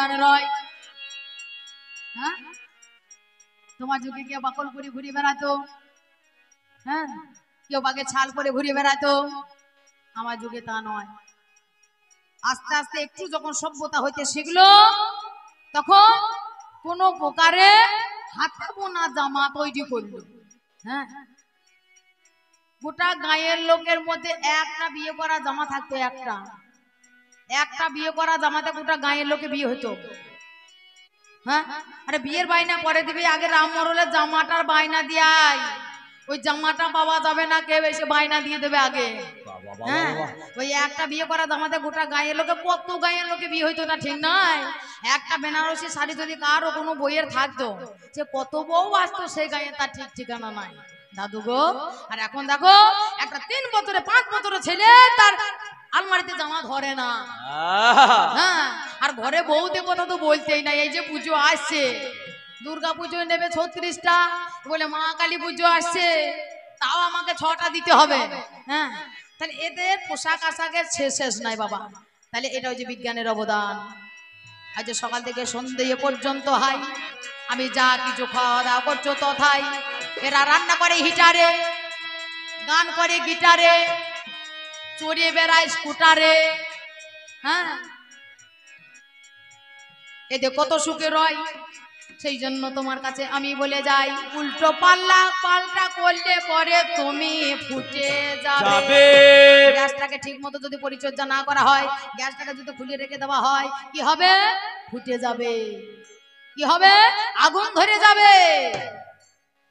বিজ্ঞান রয়। হ্যাঁ, তোমার যুগে কেউ বাকল করে ঘুরে বেড়াতো, হ্যাঁ, কেউ বাঘে ছাল করে ঘুরে বেড়াতো। আমার যুগে তা নয়। আস্তে আস্তে একটু যখন সভ্যতা হইতে শিখলো, তখন কোন প্রকারে হাতে বোনা জামা তৈরি করলো। হ্যাঁ, গোটা গায়ের লোকের মধ্যে একটা বিয়ে করা জামা থাকতো, একটা বিয়ে করা জামাতে গোটা গায়ের লোকে বিয়ে হতো। হ্যাঁ, আরে বিয়ের বায়না পরে দিবি, আগে রাম মরলের জামাটার বায়না দিয়াই। ওই জামাটা পাওয়া যাবে না, কেউ এসে বায়না দিয়ে দেবে আগে। হ্যাঁ, ওই একটা বিয়ে করা জামাতে গোটা গায়ের লোকে, কত গায়ের লোকে বিয়ে হইতো না, ঠিক নয়? একটা বেনারসি শাড়ি যদি কারো কোনো বইয়ের থাকতো, যে কত বউ আসতো সেই গায়ে তার ঠিক ঠিকানা নাই দাদু গো। আর এখন দেখো একটা 3 বছরে 5 বছরে ছেলে তার আলমারিতে জামা ধরে না। হ্যাঁ, আর ঘরে বউদের কথা তো বলতেই নাই। এই যে পুজো আসছে, দুর্গা পুজো নেবে 36টা, বলে মা কালী পুজো আসছে, তাও আমাকে 6টা দিতে হবে। হ্যাঁ, তাহলে এদের পোশাক আশাকের শেষ নাই বাবা। তাহলে এটা হচ্ছে বিজ্ঞানের অবদান। আজ সকাল থেকে সন্ধ্যে পর্যন্ত হয়, আমি যা কিছু খাওয়া দাওয়া করছো তথাই। এরা রান্না করে হিটারে, গান করে গিটারে, চড়িয়ে বেড়ায় স্কুটারে। হ্যাঁ, এদের কত সুখে রয়। সেই জন্য তোমার কাছে আমি বলে যাই, উল্টো পাল্টা করলে পরে তুমি ফুটে যাবে। গ্যাসটাকে ঠিক মতো যদি পরিচর্যা না করা হয়, গ্যাসটাকে যদি খুলে রেখে দেওয়া হয়, কি হবে? ফুটে যাবে। কি হবে? আগুন ধরে যাবে।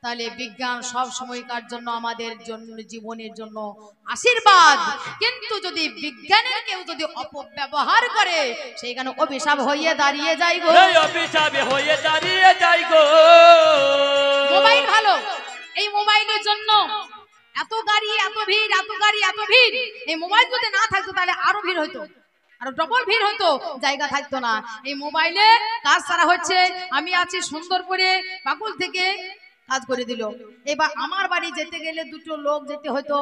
তাহলে বিজ্ঞান সব সময়কার জন্য আমাদের জন্য, জীবনের জন্য আশীর্বাদ। কিন্তু যদি বিজ্ঞানের কেউ যদি অপব্যবহার করে, সেইখানে অভিশাপ হয়ে দাঁড়িয়ে যায় গো, অভিশাপ হয়ে দাঁড়িয়ে যায় গো। মোবাইল ভালো, এই মোবাইলের জন্য এত গাড়ি, এত ভিড়, এত গাড়ি, এত ভিড়। এই মোবাইল যদি না থাকতো তাহলে আরো ভিড় হতো, আরো ডবল ভিড় হতো, জায়গা থাকতো না। এই মোবাইলে কাজ সারা হচ্ছে, আমি আছি সুন্দর করে বাকুল থেকে কাজ করে দিল। এবার আমার বাড়ি যেতে গেলে 2টো লোক যেতে হতো।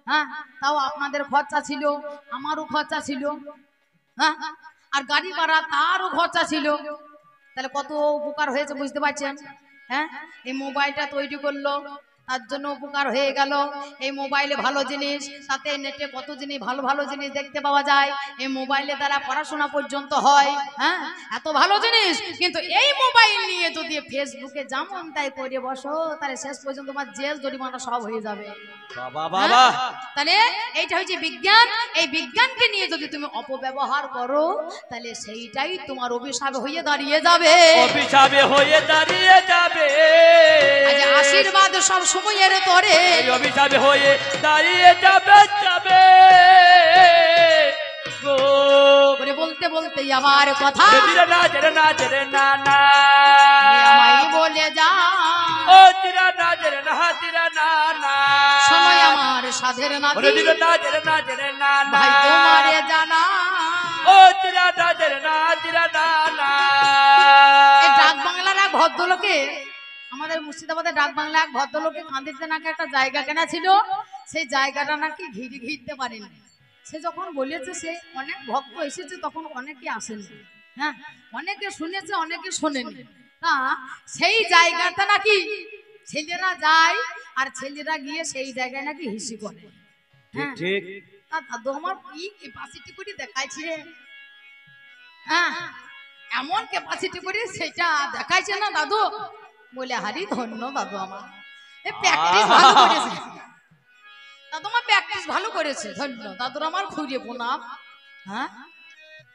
হ্যাঁ, তাও আপনাদের খরচা ছিল, আমারও খরচা ছিল। হ্যাঁ, আর গাড়ি ভাড়া তারও খরচা ছিল। তাহলে কত উপকার হয়েছে বুঝতে পারছেন? হ্যাঁ, এই মোবাইলটা তৈরি করলো, তার জন্য উপকার হয়ে গেল। এই মোবাইলে ভালো জিনিস, সাথে নেটে কত জিনিস ভালো ভালো জিনিস দেখতে পাওয়া যায়। এই মোবাইলের দ্বারা পড়াশোনা পর্যন্ত হয়। হ্যাঁ, এত ভালো জিনিস। কিন্তু এই মোবাইল নিয়ে যদি ফেসবুকে যেমন তাই করে বসো, তাহলে শেষ পর্যন্ত তোমার জেল জরিমানা সব হয়ে যাবে। তাহলে এইটা হচ্ছে বিজ্ঞান। এই বিজ্ঞানকে নিয়ে যদি তুমি অপব্যবহার করো, তাহলে সেইটাই তোমার অভিশাপ হয়ে দাঁড়িয়ে যাবে, অভিশাপ হয়ে দাঁড়িয়ে যাবে। আশীর্বাদ সব সময়ের তরে অভিশাপ হয়ে দাঁড়িয়ে যাবে যাবে। বলতে বলতে আমার কথা আমায় বলে যা, শোনো আমার সাধের নাতি, ভাই তোমারে জানা। ডাক বাংলার এক ভদ্রলোকে, আমাদের মুর্শিদাবাদের ডাক বাংলা এক ভদ্রলোকে কান্দিতে নাকি একটা জায়গা কেনা ছিল, সেই জায়গাটা নাকি ঘিরতে পারেনি। সে যখন বলেছে, সে অনেক ভক্ত এসেছে, তখন অনেকে আসেনি। হ্যাঁ, অনেকে শুনেছে, অনেকে শোনেনি। তা সেই জায়গাটা নাকি ছেলেরা যায়, আর ছেলেরা গিয়ে সেই জায়গায় নাকি হিসি করে। হ্যাঁ, দাদু আমার কি ক্যাপাসিটি করে দেখাইছে, হ্যাঁ, এমন ক্যাপাসিটি করে সেটা দেখাইছে না দাদু। বলে হারি ধন্য দাদু, আমার প্র্যাকটিস ভালো করেছে, দাদু আমার প্র্যাকটিস ভালো করেছে, ধন্য দাদুর আমার খুঁড়িয়ে প্রণাম। হ্যাঁ,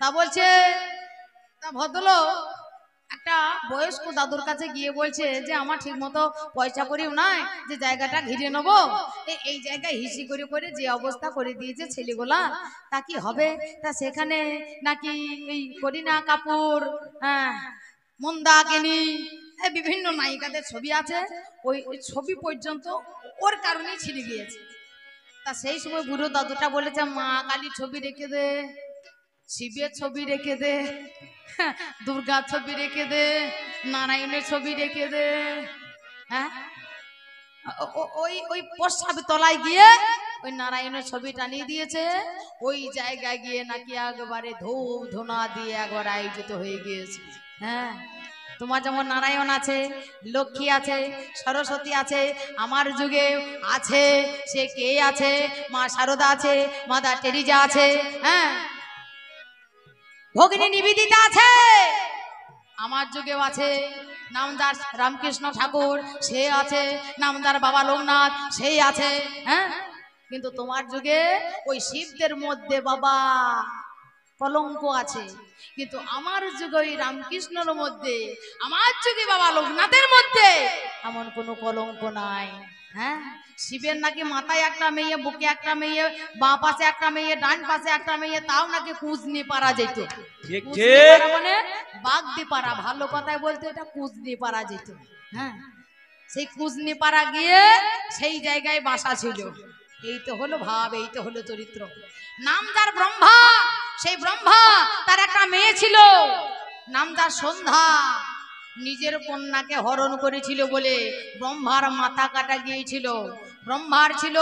তা বলছে, তা ভদ্রলোক একটা বয়স্ক দাদুর কাছে গিয়ে বলছে যে আমার ঠিক মতো পয়সা করিও নাই, যে জায়গাটা ঘিরে নেবো, এই জায়গায় হিসি করে করে যে অবস্থা করে দিয়েছে ছেলেগুলা, তা কি হবে? তা সেখানে নাকি এই করিনা কাপুর, হ্যাঁ, মন্দাকিনী, বিভিন্ন নায়িকাদের ছবি আছে, ওই ছবি পর্যন্ত ওর কারণেই ছিঁড়ে গিয়েছে। তা সেই সময় বুড়ো দাদুটা বলেছে, মা কালী ছবি রেখে দে, শিবের ছবি রেখে দে, দুর্গার ছবি রেখে দে, নারায়ণের ছবি রেখে দে। হ্যাঁ, ওই প্রস্রাব তলায় গিয়ে ওই নারায়ণের ছবি টানিয়ে দিয়েছে, ওই জায়গায় গিয়ে নাকি একবারে ধূপ ধুনা দিয়ে একবার আয়োজিত হয়ে গিয়েছে। হ্যাঁ, তোমার যেমন নারায়ণ আছে, লক্ষ্মী আছে, সরস্বতী আছে, আমার যুগে আছে সে কে আছে, মা শারদা আছে, মাদার টেরিজা আছে, হ্যাঁ, ভগিনী নিবেদিতা আছে, আমার যুগেও আছে নামদার রামকৃষ্ণ ঠাকুর সে আছে, নামদার বাবা লোকনাথ সেই আছে। হ্যাঁ, কিন্তু তোমার যুগে ওই শিবদের মধ্যে বাবা কলঙ্ক আছে, কিন্তু আমার যুগে ওই রামকৃষ্ণের মধ্যে, আমার যুগে বাবা লোকনাথের মধ্যে এমন কোনো কলঙ্ক নাই। হ্যাঁ, শিবের নাকি মাথায় একটা মেয়ে, বুকে একটা মেয়ে, বাঁ পাশে একটা মেয়ে, ডান পাশে একটা মেয়ে, তাও নাকি কুজনি পারা যেত। মানে বাগদি পারা, ভালো কথায় বলতে এটা কুজনি পারা যেত। হ্যাঁ, সেই কুজনি পারা গিয়ে সেই জায়গায় বাসা ছিল। এই তো হলো ভাব, এই তো হলো চরিত্র। নামদার ব্রহ্মা, সেই ব্রহ্মা তার একটা মেয়ে ছিল নামদার সন্ধ্যা, নিজের কন্যাকে হরণ করেছিল বলে ব্রহ্মার মাথা কাটা গিয়েছিল। ব্রহ্মার ছিল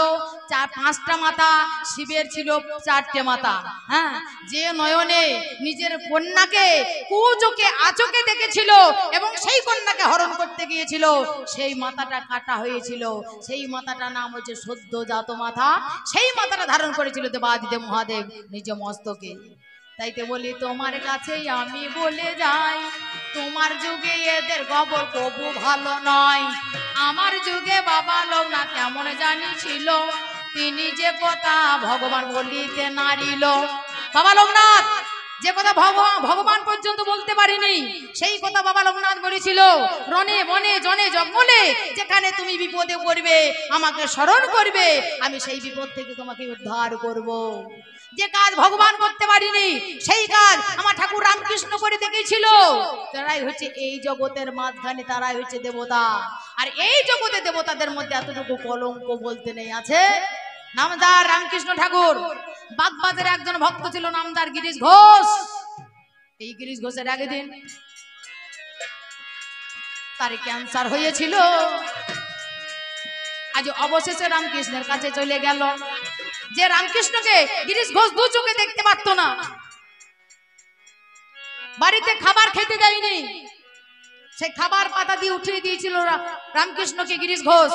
5টা মাথা, শিবের ছিল 4টে মাথা। হ্যাঁ, যে নয়নে নিজের কন্যাকে কুচোখে আচোখে দেখেছিল এবং সেই কন্যাকে হরণ করতে গিয়েছিল, সেই মাথাটা কাটা হয়েছিল। সেই মাথাটা নাম হচ্ছে সদ্যজাত মাথা। সেই মাথাটা ধারণ করেছিল দেবাদিদেব মহাদেব নিজ মস্তকে। তাইতে বলি তোমার কাছেই আমি বলে যাই, তোমার যুগে এদের খবর কবু ভালো নয়। আমার যুগে বাবা লোকনাথ কেমন জানি ছিল, তিনি যে কথা ভগবান বলিতে নারিল। বাবা লোকনাথ যে কথা ভগবান পর্যন্ত বলতে পারিনি, সেই কথা বাবা লোকনাথ বলেছিল, রণে বনে জনে জঙ্গলে যেখানে তুমি বিপদে পড়বে আমাকে স্মরণ করবে, আমি সেই বিপদ থেকে তোমাকে উদ্ধার করব। যে কাজ ভগবান করতে পারিনি সেই কাজ আমার ঠাকুর রামকৃষ্ণ করে দেখিয়েছিল। তারাই হচ্ছে এই জগতের মাঝখানে, তারাই হচ্ছে দেবতা। আর এই জগতে দেবতাদের মধ্যে এতটুকু কলঙ্ক বলতে নেই আছে নামদার রামকৃষ্ণ ঠাকুর। বাগবাজারে একজন ভক্ত ছিল নামদার গিরিশ ঘোষ। এই গিরিশ ঘোষের আগের দিন তার ক্যান্সার হয়েছিল। আজ অবশেষে রামকৃষ্ণের কাছে চলে গেল। যে রামকৃষ্ণকে গিরিশ ঘোষ দু চোখে দেখতে পারতো না, বাড়িতে খাবার খেতে দেয়নি, সেই খাবার পাতা দিয়ে উঠিয়ে দিয়েছিল রামকৃষ্ণকে গিরিশ ঘোষ।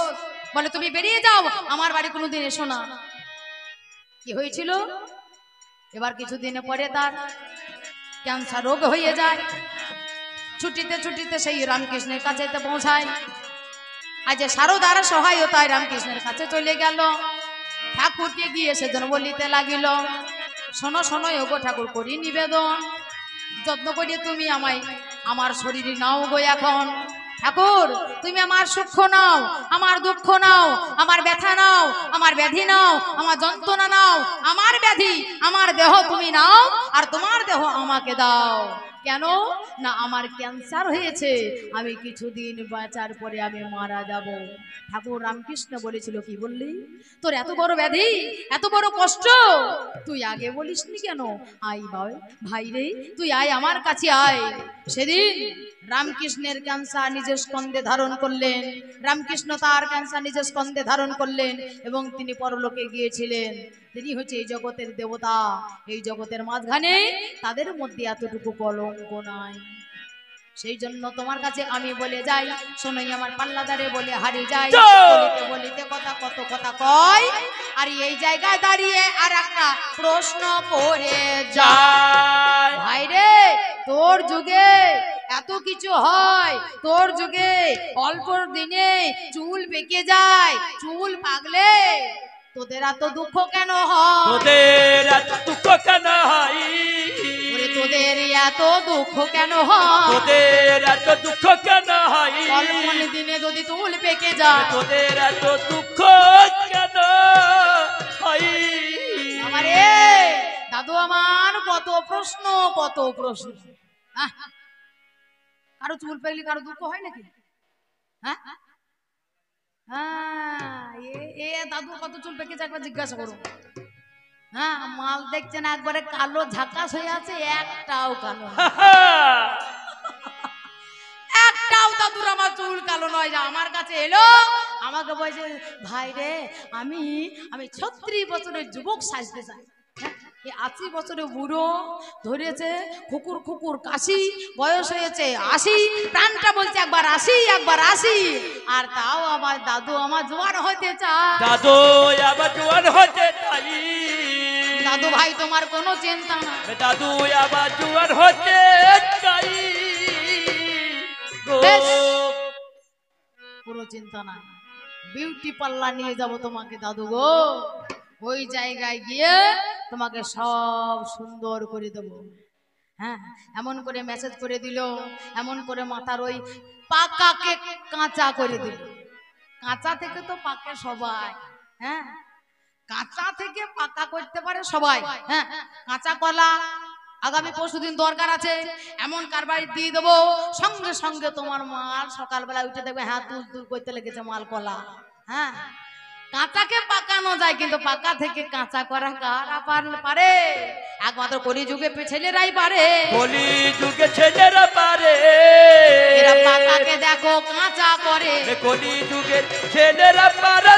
বলে তুমি বেরিয়ে যাও, আমার বাড়ি কোনোদিন এসো না। কি হয়েছিল? এবার কিছুদিনে পরে তার ক্যান্সার রোগ হয়ে যায়। ছুটিতে ছুটিতে সেই রামকৃষ্ণের কাছে পৌঁছায়। আজ শারদার সহায়তায় রামকৃষ্ণের কাছে চলে গেল। ঠাকুরকে গিয়ে সেজন বলিতে লাগিল, শোনো শোনো ওগো ঠাকুর, করি নিবেদন, যত্ন করিয়ে তুমি আমায় আমার শরীরে নাও গো এখন। ঠাকুর তুমি আমার সুখ নাও, আমার দুঃখ নাও, আমার ব্যথা নাও, আমার ব্যাধি নাও, আমার যন্ত্রণা নাও, আমার ব্যাধি আমার দেহ তুমি নাও, আর তোমার দেহ আমাকে দাও। কেন না আমার ক্যান্সার হয়েছে, আমি কিছুদিন বাঁচার পরে আমি মারা যাব। ঠাকুর রামকৃষ্ণ বলেছিল, কি বললি? তোর এত বড় ব্যাধি, এত বড় কষ্ট, তুই আগে বলিসনি কেন? আই ভাই রে, তুই আয় আমার কাছে আয়। সেদিন রামকৃষ্ণের ক্যান্সার নিজের স্কন্ধে ধারণ করলেন। রামকৃষ্ণ তার ক্যান্সার নিজের স্কন্ধে ধারণ করলেন এবং তিনি পরলোকে গিয়েছিলেন। তিনি হচ্ছে এই জগতের দেবতা। এই জগতের মাঝখানে তাদের মধ্যে এতটুকু কলঙ্ক নাই। সেই জন্য তোমার কাছে আমি বলে যাই, শোনোই আমার পাল্লাদারে বলে হারিয়ে যায়, বলিতে বলিতে কথা কত কথা কয়। আর এই জায়গায় দাঁড়িয়ে আর একটা প্রশ্ন করে যায়, ভাই রে তোর যুগে এত কিছু হয়, তোর যুগে অল্প দিনে চুল পেকে যায়, চুল পাকলে তোদের এত দুঃখ কেন হয়? তোদের এত দুঃখ কেন হয়? তোদের এত দুঃখ কেন হয়? তোদের এত দুঃখ কেন হয়? অল্প দিনে যদি চুল পেকে যায়, তোদের এত দুঃখ কেন হয়? আমারে দাদু আমার কত প্রশ্ন, কত প্রশ্ন। কারো চুল পেকলে কারো দুঃখ হয় নাকি? হ্যাঁ হ্যাঁ, দাদু কত চুল পেকেছে একবার জিজ্ঞাসা করো। হ্যাঁ, মাল দেখছেন একবারে কালো ঝাকাস হয়ে আছে, একটাও কালো একটাও দাদুর আমার চুল কালো নয়। যা আমার কাছে এলো, আমাকে বলছে ভাই রে আমি আমি 36 বছরের যুবক সাজতে চাই। হ্যাঁ, এই 80 বছরের বুড়ো ধরেছে কুকুর কুকুর কাশি, বয়স হয়েছে 80, প্রাণটা বলছে একবার আসি একবার আসি, আর তাও আমার দাদু আমার জোয়ান হতে চায়। দাদু আবার জোয়ান হতে চাই। দাদু ভাই তোমার কোনো চিন্তা না, দাদু আবার জোয়ান হতে চাই। বেশ, কোনো চিন্তা নাই, বিউটি পার্লার নিয়ে যাব তোমাকে দাদু গো। ওই জায়গায় গিয়ে তোমাকে সব সুন্দর করে দেবো। হ্যাঁ, এমন করে মেসেজ করে দিল, এমন করে মাথার ওই পাকাকে কাঁচা করে দিল। কাঁচা থেকে তো পাকে সবাই, হ্যাঁ, কাঁচা থেকে পাকা করতে পারে সবাই। হ্যাঁ, কাঁচা কলা আগামী পরশুদিন দরকার আছে, এমন কারবার দিয়ে দেবো, সঙ্গে সঙ্গে তোমার মাল সকালবেলা উঠে দেখবে হ্যাঁ তুল তুল করতে লেগেছে মাল কলা। হ্যাঁ, কাঁচাকে পাকানো যায়, কিন্তু পাকা থেকে কাঁচা করা কারা পারে? একমাত্র কলিযুগে ছেলেরাই পারে। কলিযুগে ছেলেরা পারে। এরা পাকাকে দেখো কাঁচা করে। কলিযুগে ছেলেরা পারে।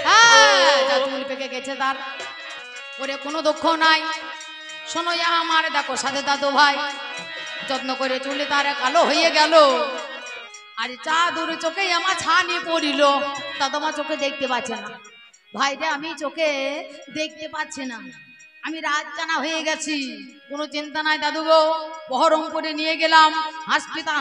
হ্যাঁ, যা চুল পেকে গেছে তার, ওরে কোনো দুঃখ নাই। শোনো আমার দেখো সাথে দাদু ভাই যত্ন করে চুলে তার কালো হয়ে গেল, আর চাদুর চোখে আমার ছানি পড়িল। দাদু মা চোখে দেখতে পাচ্ছে না, ভাইটা আমি চোখে দেখতে পাচ্ছি না, আমি রাত জানা হয়ে গেছি। কোনো চিন্তা নাই দাদু গো, বহরমপুরে নিয়ে গেলাম,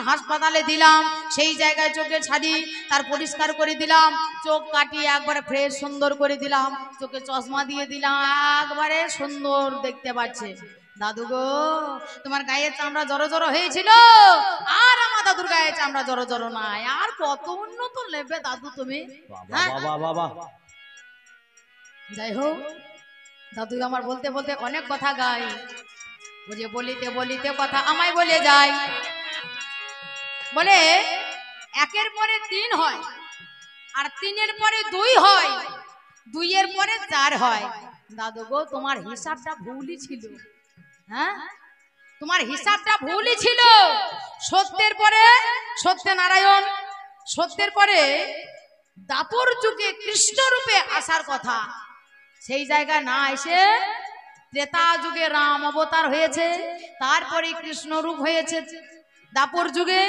হাসপাতালে দিলাম, সেই জায়গায় চোখে ছাড়ি তার পরিষ্কার করে দিলাম, চোখ কাটিয়ে একবারে ফ্রেশ সুন্দর করে দিলাম, চোখে চশমা দিয়ে দিলাম, একবারে সুন্দর দেখতে পাচ্ছে। দাদু গো, তোমার গায়ের চামড়া জড়ো জড়ো হয়েছিল, আর আমার দাদুর গায়ের চামড়া জড়ো জড়ো নাই। আর কত উন্নত নেবে দাদু তুমি। হ্যাঁ, যাই হোক, দাদু আমার বলতে বলতে অনেক কথা গায়, বুঝে বলিতে বলিতে কথা আমায় বলে যায়। বলে একের পরে 3 হয়, আর 3-এর পরে 2 হয়, 2-এর পরে 4 হয়। দাদু গো, তোমার হিসাবটা ভুলই ছিল। হ্যাঁ, তোমার হিসাবটা ভুলই ছিল। সত্যের পরে সত্যনারায়ণ, সত্যের পরে দাপর যুগে কৃষ্ণ রূপে আসার কথা, সেই জায়গায় না এসে ত্রেতা যুগে রাম অবতার হয়েছে, তারপরে কৃষ্ণ রূপ হয়েছে দাপর যুগে,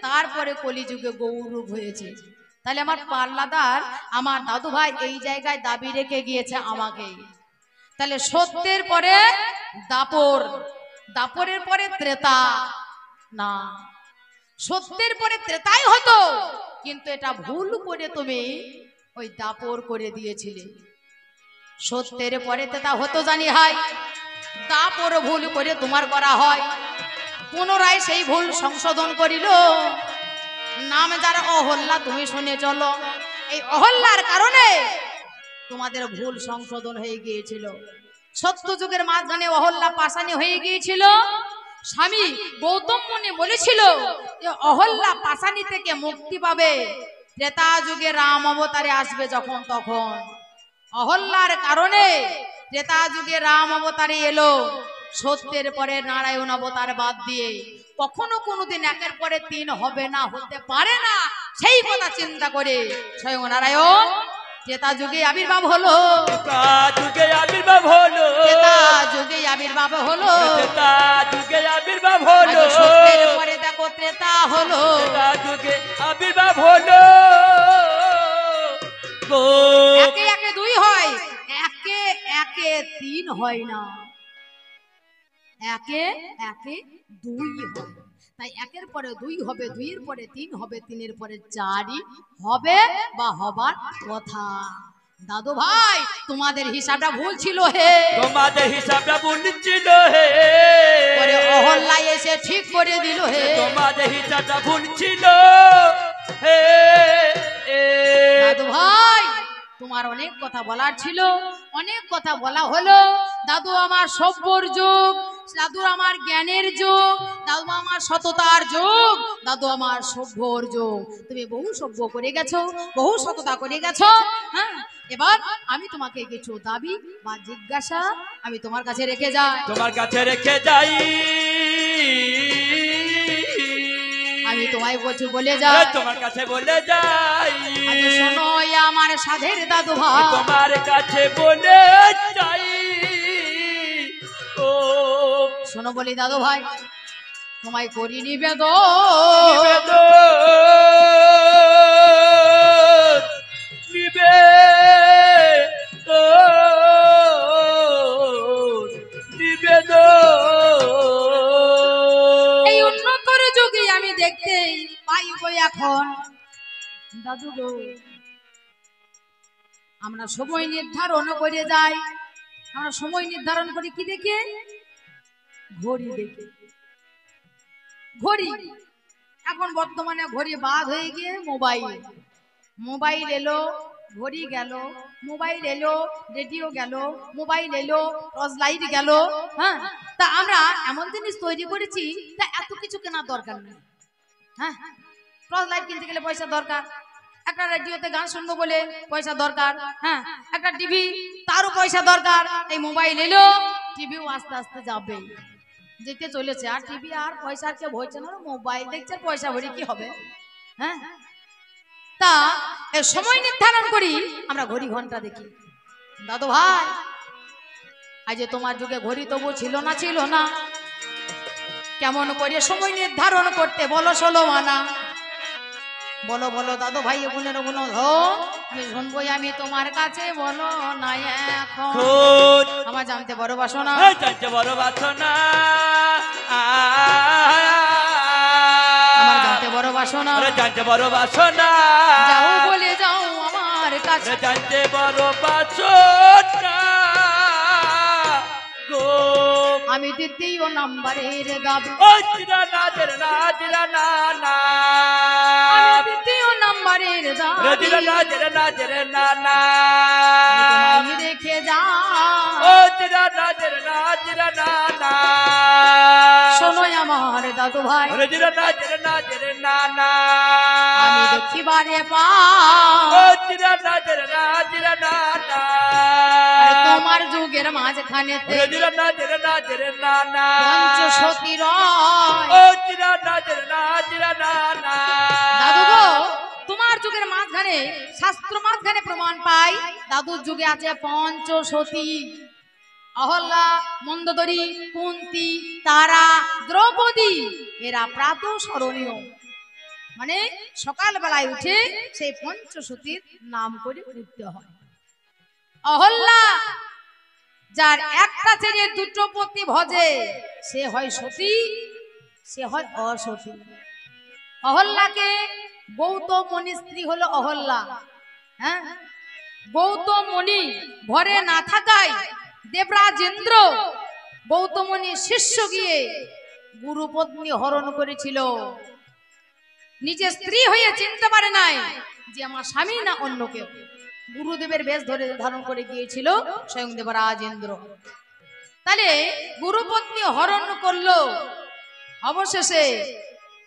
তারপরে কলি যুগে গৌর রূপ হয়েছে। তাহলে আমার পাল্লাদার আমার দাদু ভাই এই জায়গায় দাবি রেখে গিয়েছে আমাকে। তাহলে সত্যের পরে দাপর, দাপরের পরে ত্রেতা না, সত্যের পরে ত্রেতাই হতো, কিন্তু এটা ভুল করে তুমি ওই দাপর করে দিয়েছিলে। সত্যের পরে তা হতো জানি হয়, তারপর ভুল করে তোমার করা হয়। পুনরায় সেই ভুল সংশোধন করিল, নাম যার অহল্যা, তুমি শুনে চলো। এই অহল্যার কারণে তোমাদের ভুল সংশোধন হয়ে গিয়েছিল। সত্য যুগের মাঝখানে অহল্যা পাশানি হয়ে গিয়েছিল। স্বামী গৌতম মুনি বলেছিল যে অহল্যা পাশানি থেকে মুক্তি পাবে ত্রেতা যুগে রাম অবতারে আসবে যখন তখন। অহল্যার কারণে ত্রেতা যুগে রাম অবতারে এলো, সত্যের পরে নারায়ণ অবতার বাদ দিয়ে। কখনো কোনোদিন একের পরে 3 হবে না, হতে পারে না, সেই কথা চিন্তা করে স্বয়ং নারায়ণ ত্রেতা যুগে আবির্ভাব হলো। ত্রেতা যুগে আবির্ভাব হলো। ত্রেতা যুগে আবির্ভাব হলো। ত্রেতা যুগে আবির্ভাব হলো। সত্যের পরে দেখো ত্রেতা হলো। ত্রেতা যুগে আবির্ভাব হলো। একে একে 2 হয়, একে একে 3 হয় না, একে একে 2 হয়। তাই একের পরে 2 হবে, 2-এর পরে 3 হবে, 3-এর পরে 4ই হবে বা হবার কথা। দাদু ভাই, তোমাদের হিসাবটা ভুল ছিল হে, তোমাদের হিসাবটা ভুল ছিল হে। পরে অহল্যা এসে ঠিক করে দিল হে। তোমাদের হিসাবটা ভুল ছিল হে। দাদু ভাই, তোমার অনেক কথা বলার ছিল, অনেক কথা বলা হলো। দাদু আমার সভ্যর যুগ, দাদু আমার জ্ঞানের যুগ, দাদু আমার সততার যুগ, দাদু আমার সভ্যর যুগ। তুমি বহু সভ্য করে গেছো, বহু সততা করে গেছো। হ্যাঁ, এবার আমি তোমাকে কিছু দাবি বা জিজ্ঞাসা আমি তোমার কাছে রেখে যাই। তোমার কাছে রেখে যাই। আমি আমি তোমায় বলছি বলে যাই, তোমার কাছে বলে যাই, শোনো আমার সাধের দাদু ভাই, তোমার কাছে বলে যাই। ও শোনো বলি দাদু ভাই, তোমায় করি নিবেদন, এই উন্নতর যুগে আমি দেখতে পাইব এখন দাদু গো, আমরা সময় নির্ধারণ করে যাই, আমরা সময় নির্ধারণ করি কি দেখে? ঘড়ি দেখে। ঘড়ি এখন বর্তমানে ঘড়ি বাদ হয়ে গিয়ে মোবাইল, মোবাইল এলো, ঘড়ি গেল, মোবাইল এলো, রেডিও গেল, মোবাইল এলো, টর্চ লাইট গেল। হ্যাঁ, তা আমরা এমন জিনিস তৈরি করেছি তা এত কিছু কেনার দরকার নেই। হ্যাঁ, টর্চ লাইট কিনতে গেলে পয়সা দরকার, একটা রেডিওতে গান শুনবো বলে পয়সা দরকার, হ্যাঁ একটা টিভি তারও পয়সা দরকার। এই মোবাইল এলো, টিভিও আস্তে আস্তে যাবে, যেতে চলেছে। আর টিভি আর পয়সা কেউ হয়েছে না, মোবাইল দেখছে, পয়সা ভরে কি হবে? হ্যাঁ, তা সময় নির্ধারণ করি আমরা, ঘড়ি ঘন্টা দেখি। দাদু ভাই, আজ তোমার যুগে ঘড়ি তবু ছিল না, ছিল না, কেমন করে সময় নির্ধারণ করতে বলো, 16 আনা বলো বলো দাদু ভাই, গুণের গুণ আমি শুনবো আমি তোমার কাছে, বলো না এখন আমার জানতে বড় বাসনা, জানতে বড় বাসনা, আমার জানতে বড় বাসনা, জানতে বড় বাসনা, যাও বলে যাও আমার কাছে, জানতে বড় বাসনা। আমি দ্বিতীয় নাম্বারের গাবি, আমি দ্বিতীয় নাম্বারের দাবি, তোমায় রেখে যাও, শোনো আমার দাদু ভাই, আমি দেখিবারে পাও তোমার যুগের মাঝখানে পঞ্চসতী দাদু গো, তোমার যুগের মাঝখানে, শাস্ত্র মাঝখানে প্রমাণ পাই দাদুর যুগে আছে পঞ্চসতী, অহল্যা, মন্দোদরী, কুন্তী, তারা, দ্রৌপদী, এরা প্রাত স্মরণীয়, মানে সকাল বেলায় উঠে সেই পঞ্চসতীর নাম করে উঠতে হয়। অহল্যা, যার একটা ছেড়ে দুটো পতি ভজে সে হয় সতী, সে হয় অসতী। অহল্যাকে গৌতম মুনির স্ত্রী হলো অহল্যা। হ্যাঁ, গৌতম মুনি ঘরে না থাকায় দেবরাজেন্দ্র গৌতম মুনির শিষ্য গিয়ে গুরুপত্নী হরণ করেছিল। নিজের স্ত্রী হয়ে চিনতে পারে নাই যে আমার স্বামী না অন্য কেউ। গুরুদেবের বেশ ধরে ধারণ করে গিয়েছিল স্বয়ং দেবরাজেন্দ্র। তাহলে গুরুপত্নী হরণ করলো, অবশেষে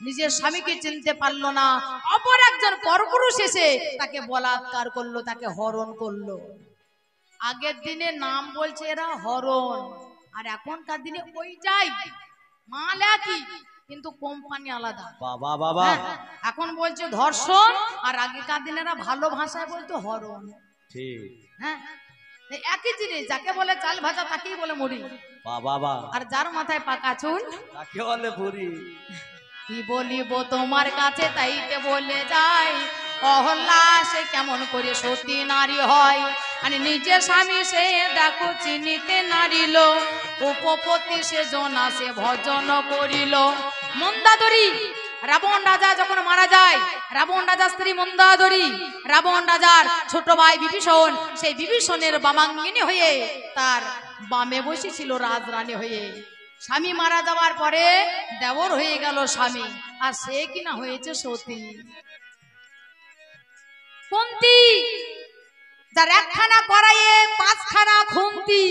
নিজের স্বামীকে চিনতে পারলো না, অপর একজন পরপুরুষ এসে তাকে বলাৎকার করলো, তাকে হরণ করলো। আগের দিনে নাম বলছে এরা হরণ, আর এখনকার দিনে ওইটাই মাল একই, কিন্তু কোম্পানি আলাদা। বাবা বাবা, এখন বলছে ধর্ষণ, আর আগেকার দিনেরা ভালো ভাষায় বলতো হরণ। ঠিক, হ্যাঁ একই জিনিস, যাকে বলে চাল ভাজা তাকেই বলে মুড়ি, বাবা, আর যার মাথায় পাকা চুল তাকে বলে বুড়ি। কি বলিব তোমার কাছে তাইতে বলে যাই, অহল্যা সে কেমন করে সতী নারী হয়, আর নিজের স্বামী সে দেখো চিনিতে নারিল, উপপতি সে জনা সে ভজন করিল। মন্দাদরী, রাবণ রাজা যখন মারা যায়, রাবণ রাজার স্ত্রী মন্দাদরী, রাবণ রাজার ছোট ভাই বিভীষণ, সেই বিভীষণের বামাঙ্গিনী হয়ে তার বামে বসেছিল রাজরানী হয়ে। স্বামী মারা যাওয়ার পরে দেবর হয়ে গেল স্বামী, আর সে কিনা হয়েছে সতী। কুন্তী, যার একখানা করাইয়ে 5খানা খুন্তি।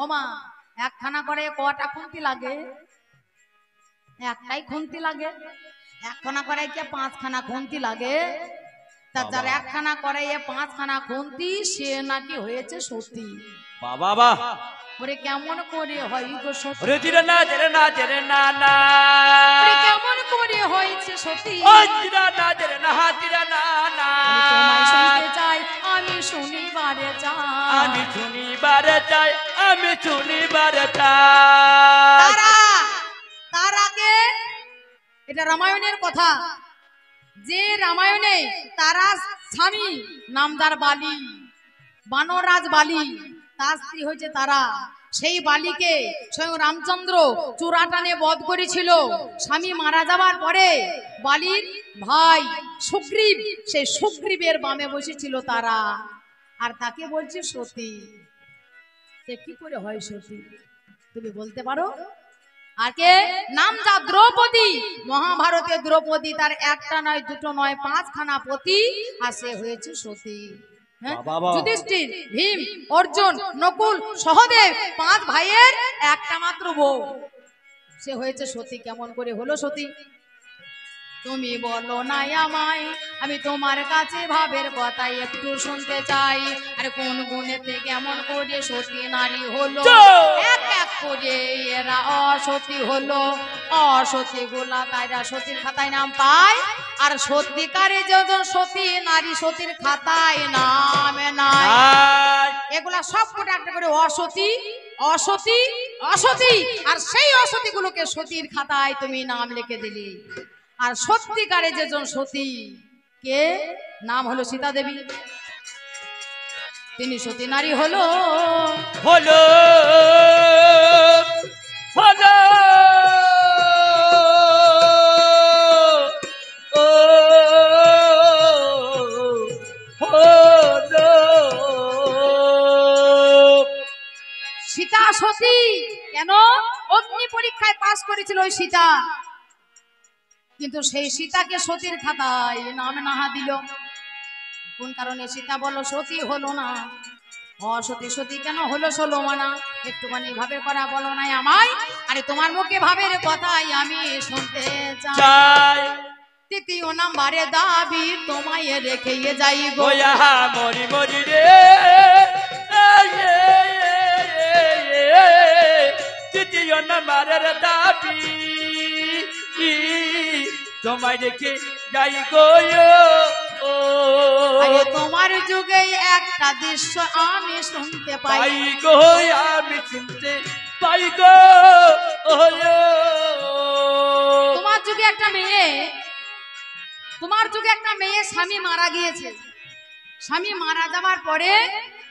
ওমা, একখানা করে কটা খুন্তি লাগে? একটাই খুন্তি লাগে। একখানা করাই কে 5খানা খুন্তি লাগে? তা যার একখানা করাইয়ে 5খানা খুন্তি সে নাকি হয়েছে সতী। বাবা, ওরে কেমন করে হয় গো সতী? ওরে জিরে না জেরে না জেরে না না ওরে কেমন করে হয়েছে সতী? ও জিরা না জেরে না জিরা না না আমি তোমায় শুনতে চাই, আমি শুনিবারে চাই। আমি শুনিবারে চাই, আমি শুনিবারে চাই। তারা, তার আগে এটা রামায়ণের কথা, যে রামায়ণে তারা স্বামী নামদার বালি, বানরাজ বালি, তার স্ত্রী হয়েছে তারা। সেই বালিকে স্বয়ং রামচন্দ্র চূড়াটানে বধ করেছিল। স্বামী মারা যাবার পরে বালির ভাই সুগ্রীব, সেই সুগ্রীবের বামে বসেছিল তারা, আর তাকে বলছে সতী। সে কি করে হয় সতী তুমি বলতে পারো? আর কে নাম যা দ্রৌপদী, মহাভারতে দ্রৌপদী তার একটা নয় দুটো নয় পাঁচখানা পতি, আর সে হয়েছে সতী। যুধিষ্ঠির, ভীম, অর্জুন, নকুল, সহদেব পাঁচ ভাইয়ের একটা মাত্র বউ, সে হয়েছে সতী। কেমন করে হলো সতী তুমি বলো না আমায়, আমি তোমার কাছে ভাবের কথা একটু শুনতে চাই। আর কোন গুণেতে কেমন করে সতী নারী হলো, এক এক করে এরা অসতী হলো। অসতী গোলা তাইরা সতীর খাতায় নাম পায়, আর সত্যিকারে যখন সতী নারী সতীর খাতায় নামে নাই। এগুলা সব কটা একটা করে অসতী অসতী অসতী, আর সেই অসতী গুলোকে সতীর খাতায় তুমি নাম লিখে দিলি। আর সত্যিকারে যেজন সতী কে নাম হলো সীতা দেবী, তিনি সতী নারী হলো। হলো হলো ও হলো সীতা সতী কেন? অগ্নি পরীক্ষায় পাস করেছিল ওই সীতা, কিন্তু সেই সীতাকে সতীর খাতায় নাম নাহা দিল। কোন কারণে সীতা বলো সতী হলো না? অসতী সতী কেন হলো ষোলমানা? একটুখানি ভাবে করা বলো নাই আমায়, আরে তোমার মুখে ভাবের কথাই আমি শুনতে চাই। তৃতীয় নাম্বারে দাবি তোমায় রেখে যাই গো, মরি মরি রে তৃতীয় নাম্বারের দাবি তোমায় রেখে যাই গো। তোমার যুগে একটা দৃশ্য আমি শুনতে পাই গো, আমি শুনতে পাই গো। তোমার যুগে একটা মেয়ে, তোমার যুগে একটা মেয়ে স্বামী মারা গিয়েছে। স্বামী মারা যাওয়ার পরে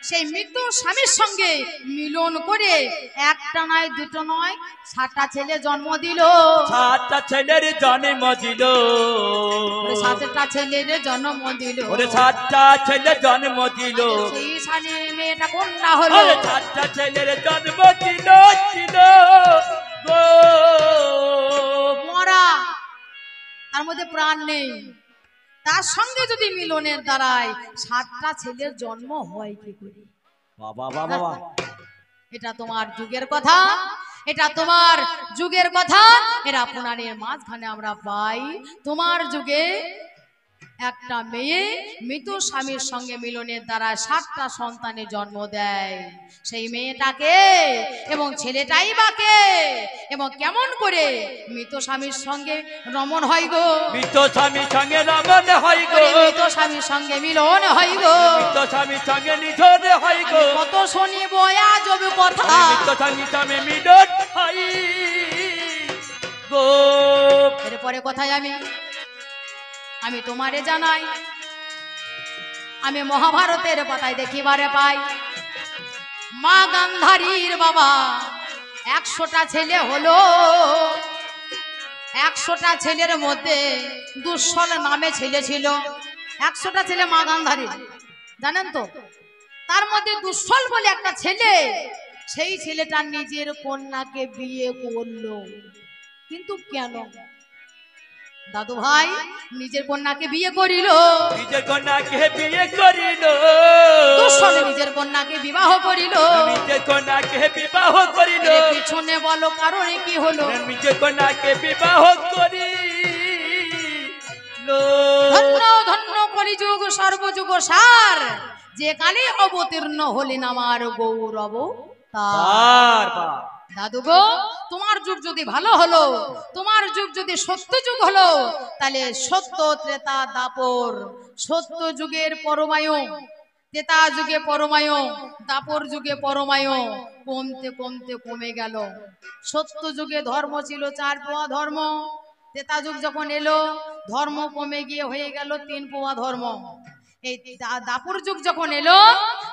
সেই মৃত স্বামীর সঙ্গে মিলন করে একটা নয় দুটো নয় 7টা ছেলে জন্ম দিল। 7টা ছেলের জন্ম দিল, 7টা ছেলের জন্ম দিল, 7টা ছেলে জন্ম দিল। সেই স্বামী মেয়েটা কোনটা হলো? 7টা ছেলের জন্ম দিল মরা, তার মধ্যে প্রাণ নেই, তার সঙ্গে যদি মিলনের দ্বারায় 7টা ছেলের জন্ম হয় কি করে? বাবা বাবা, এটা তোমার যুগের কথা, এটা তোমার যুগের কথা। এরা পুরাণের মাঝখানে আমরা পাই তোমার যুগে একটা মেয়ে মৃত স্বামীর সঙ্গে মিলনের দ্বারা 7টা সন্তানের জন্ম দেয়। সেই মেয়েটাকে এবং ছেলেটাই বাকে, এবং কেমন করে মৃত স্বামীর সঙ্গে রমণ হয় গো, মৃত স্বামীর সঙ্গে রমণ হয় গো, মৃত স্বামীর সঙ্গে মিলন হয় গো, মৃত স্বামীর সঙ্গে নিধন হয় গো। কত শুনিব আজব কথা, মৃত স্বামীর সঙ্গে মিলন হয় গো। এরপরে কথায় আমি তোমারে জানাই, আমি মহাভারতের পাতায় দেখিবারে পাই মা গান্ধারীর বাবা 100টা ছেলে হলো। 100টা ছেলের মধ্যে দুঃসল নামে ছেলে ছিল। 100টা ছেলে মা গান্ধারীর, জানেন তো? তার মধ্যে দুঃসল বলে একটা ছেলে, সেই ছেলেটা নিজের কন্যাকে বিয়ে করলো। কিন্তু কেন দাদু ভাই নিজের কন্যাকে বিয়ে করিল? নিজের কন্যাকে বিয়ে করিল, দুঃসল নিজের কন্যাকে বিবাহ করিল, নিজের কন্যাকে বিবাহ করিল। পিছনে বলো কারণে কি হলো? নিজের কন্যাকে বিবাহ করিল। ধন্য ধন্য কলিযুগ সর্বযুগ সার, যে কালে অবতীর্ণ হলেন আমার গৌরব বারবার। দাদু গো, তোমার যুগ যদি ভালো হলো, তোমার যুগ যদি সত্য যুগ হলো, তাহলে সত্য ত্রেতা দাপর, সত্য যুগের পরমায়ু, ত্রেতা যুগে পরমায়ু, দাপর যুগে পরমায়ু কমতে কমতে কমে গেল। সত্য যুগে ধর্ম ছিল 4 পোয়া ধর্ম, ত্রেতা যুগ যখন এলো ধর্ম কমে গিয়ে হয়ে গেল 3 পোয়া ধর্ম। এই দাপর যুগ যখন এলো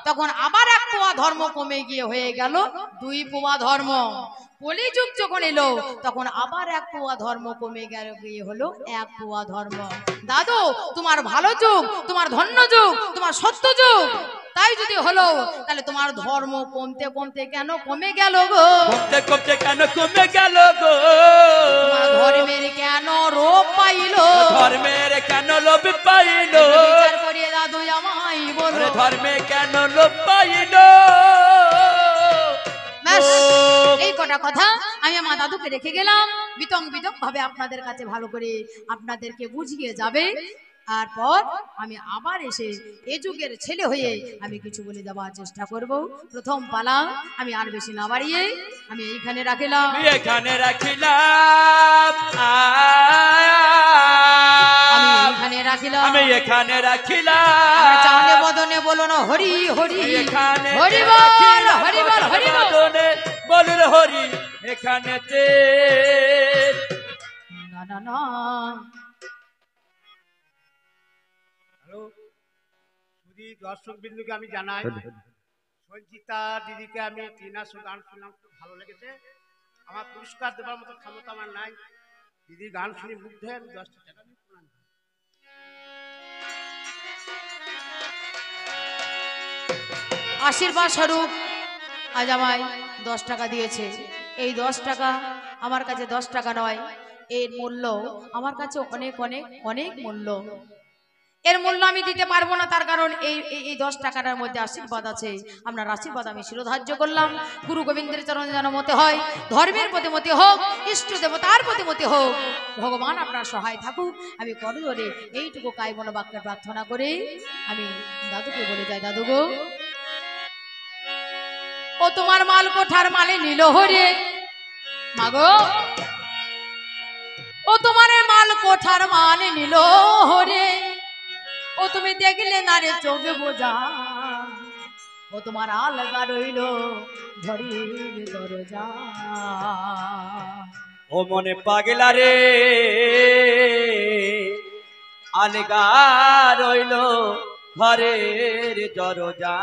তখন আবার 1 পোয়া ধর্ম কমে গিয়ে হয়ে গেল 2 পোয়া ধর্ম। কলি যুগ যখন এলো তখন আবার 1 পোয়া ধর্ম কমে গিয়ে হলো 1 পোয়া ধর্ম। দাদু, তোমার ভালো যুগ, তোমার ধন্য যুগ, তোমার সত্য যুগ, তাই যদি হলো তাহলে তোমার ধর্ম কমতে কমতে কেন কমে গেল গো? কমতে কমতে কেন কমে গেল গো? তোমার ধর্মের কেন রূপ পাইলো? ধর্মের কেন লোভ পাইল? বিচার করিয়ে দাদু আমায় বলো। ধর্মে কেন লোভ পাইল? এই কটা কথা আমি আমার দাদুকে রেখে গেলাম, বিতং বিতং ভাবে আপনাদের কাছে ভালো করে আপনাদেরকে বুঝিয়ে যাবে। তারপর আমি আবার এসে এ যুগের ছেলে হয়ে আমি কিছু বলে যাওয়ার চেষ্টা করব। প্রথম পালা আমি আর বেশি না বাড়িয়ে আমি এইখানে রাখিলাম, এখানে রাখিলাম, আমি এইখানে রাখিলাম, আমি এখানে রাখিলাম। চাঁদে বদনে বলো না হরি হরি, এখানে হরি বল হরি বল হরি বল, বলুন হরি এখানেতে। না না না। দর্শক বিন্দুকে আমি জানাই, সঞ্চিতা দিদিকে আমি 3 গান শুনলাম, খুব ভালো লেগেছে। আমার পুরস্কার দেওয়ার মতো ক্ষমতা আমার নাই, দিদির গান শুনে মুগ্ধ হয়ে আমি 10টা টাকা দিয়ে প্রণাম করি। আশীর্বাদ স্বরূপ আজ আমায় 10 টাকা দিয়েছে। এই 10 টাকা আমার কাছে 10 টাকা নয়, এর মূল্য আমার কাছে অনেক অনেক অনেক মূল্য। এর মূল্য আমি দিতে পারবো না, তার কারণ এই 10 টাকার মধ্যে আশীর্বাদ আছে। আপনার আশীর্বাদ আমি শিরোধার্য করলাম। গুরু গোবিন্দের চরণে যেন মতে হয়, ধর্মের প্রতি মতে হোক, ইষ্ট দেবতার প্রতি মতে হোক, ভগবান আপনার সহায় থাকুক। আমি করজোরে এইটুকু কায় মনোবাক্যে প্রার্থনা করে আমি দাদুকে বলে যাই, দাদু গো, ও তোমার মাল কোঠার মালে নিল হরে, মাগো ও তোমার মাল কোঠার মালে নিল হরে, ও তুমি দেখলে না রে চোখে বোঝা, ও তোমার আলগা রইল ঘরের দরজা। ও মনে পাগলা রে আলগা রইল ঘরের দরজা।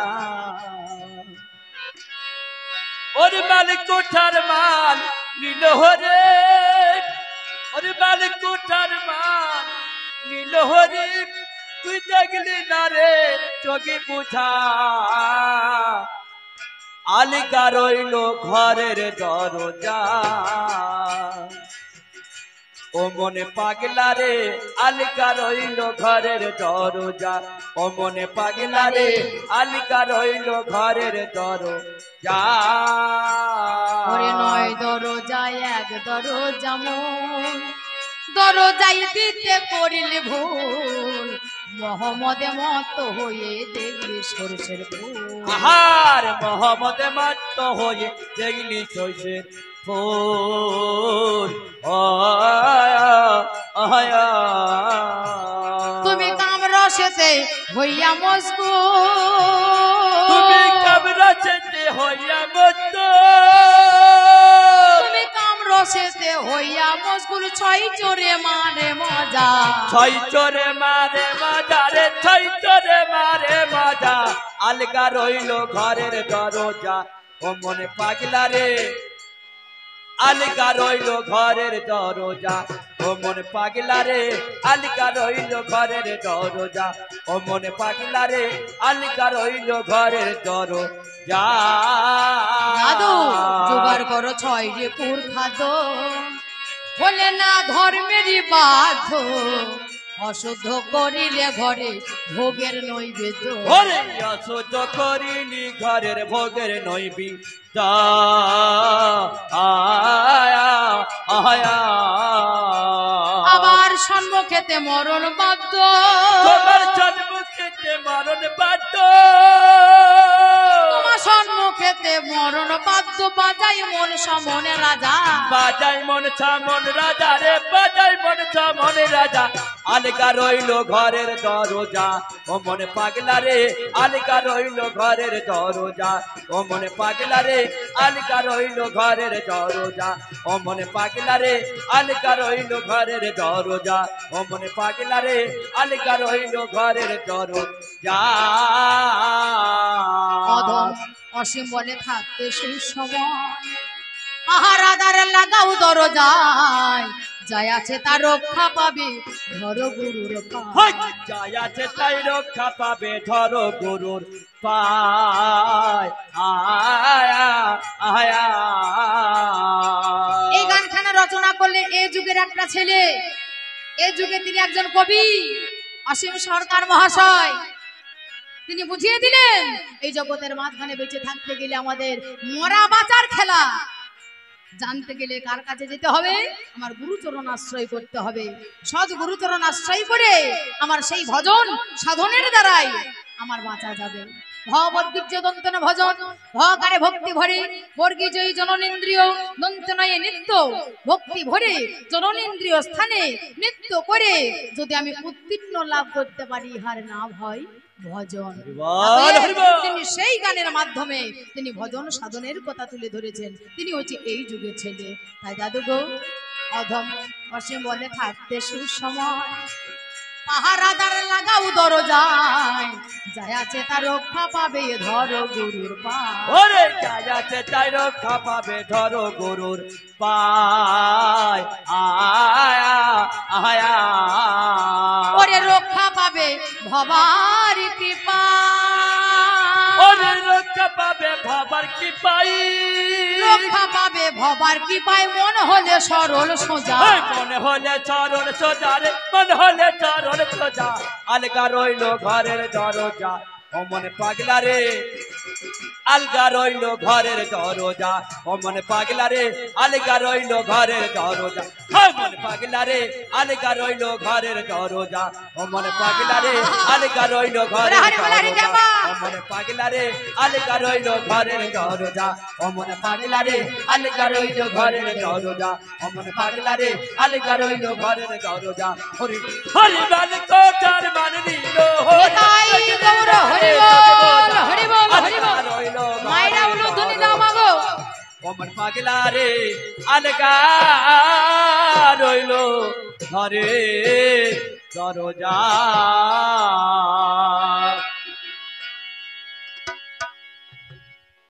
ওর মাল কোঠার মাল নিল হরে, ওর মাল কোঠার মাল নিল হরে, তুই দেখলি না রে চোখে বুঝা, আলগা রইল ঘরের দরজা। ও মনে পাগলা রে আলগা রইল ঘরের দরজা, ও মনে পাগলা রে আলগা রইল ঘরের দরজা। ওরে নয় দরজা এক দরজা মন, দরজাই দিতে করিল ভুল, মোহাম্মদে মত হয়ে দেখলি সরষের ফুল। আহার মোহাম্মদে মত হয়ে দেখলি সরষের ফুল। তুমি কামরসেতে হইয়া মশগুল, তুমি কামরসেতে হইয়া মশগুল, তুমি কামরসেতে হইয়া মশগুল, ছয় চোরে মারে মজা, ছয় চোরে মারে মজা রে, ছয় চোরে মারে মজা, আলগা রইল ঘরের দরজা। ও মনে পাগলা রে আলগা রইল ঘরের দরজা, ও মনে পাগলা রে আলগা রইল ঘরের দরজা, ও মনে পাগলা রে আলগা রইল ঘরের দরজা। দাদু জোগাড় করো 6 রে পুর খাদ্য, হলে না ধর্মেরই বাধ্য, অশুদ্ধ করিলে ঘরে ভোগের নৈবেদ্য। ওরে অশুদ্ধ করিলি ঘরের ভোগের নৈবেদ্য। আবার সম্মুখেতে মরণ বাদ্য, তোমার সম্মুখেতে মরণ বাদ্য, তোমার সম্মুখেতে জগতে মরণ বাদ্য বাজাই মন সমনে রাজা বাজাই মন ছামন রাজা রে বাজাই মন ছামন রাজা আলগা রইল ঘরের দরজা ও মনে পাগলা রে আলগা রইল ঘরের দরজা ও মনে পাগলা রে আলগা রইল ঘরের দরজা ও মনে পাগলা রে আলগা রইল ঘরের দরজা ও মনে পাগলা রে আলগা রইল ঘরের দরজা অধম অসীম বলে থাকতে সেই সময় পাহারাদার লাগাও দরজায় যাই আছে তার রক্ষা পাবে ধরো গুরুর পায় যাই আছে তাই রক্ষা পাবে ধরো গুরুর পায় আয়া আয়া এই গানখানা রচনা করলে এই যুগের একটা ছেলে এই যুগে তিনি একজন কবি অসীম সরকার মহাশয় তিনি বুঝিয়ে দিলেন এই জগতের মাঝখানে বেঁচে থাকতে গেলে আমাদের মরা বাঁচার খেলা জানতে গেলে কার কাছে যেতে হবে আমার গুরুচরণ আশ্রয় করতে হবে সৎ গুরুচরণ আশ্রয় করে আমার সেই ভজন সাধনের দ্বারাই আমার বাঁচা যাবে ভবদ্গীর্য দন্তন ভজন ভকারে ভক্তি ভরে বর্গীজয়ী জননেন্দ্রিয় দন্তনয়ে নিত্য ভক্তি ভরে জননেন্দ্রিয় স্থানে নৃত্য করে যদি আমি উত্তীর্ণ লাভ করতে পারি হার না ভয় ভজন তিনি সেই গানের মাধ্যমে তিনি ভজন সাধনের কথা তুলে ধরেছেন তিনি হচ্ছে এই যুগের ছেলে তাই দাদু গো অধম অসীম বলে থাকতে সুসময় পাহারাদার লাগাও দরজায় যাই আছে তার রক্ষা পাবে ধরো গুরুর পায় ওরে যাই আছে তাই রক্ষা পাবে ধরো গুরুর পায় আয়া আয়া ওরে রক্ষা পাবে ভবার কৃপা ওরে রক্ষা পাবে ভবার কৃপাই রক্ষা পাবে ভবার কৃপায় মন হলে সরল সোজা মনে হলে চরণ সোজা রে মন হলে চরণ সোজা আলগা রইল ঘরের দরজা ও মনে পাগলা রে আলগা রইল ঘরের দরজা ও মনে পাগলা রে আলগা রইল ঘরের দরজা ও মনে পাগলা রে আলগা রইল ঘরের দরজা ও মনে পাগলা রে আলগা রইল ঘরের দরজা ও মনে পাগলা রে আলগা রইল ঘরের দরজা ও মনে পাগলা রে আলগা রইল ঘরের দরজা ও মনে পাগলা রে আলগা রইল ঘরের দরজা হরি হরি মান কোটার মান নিল নিতাই গৌর হরি বল হরি বল হরি বল মাইরা উলো ধনি দাও মাগো ওমন পাগলা রে আলগা রইল ঘরে দরজা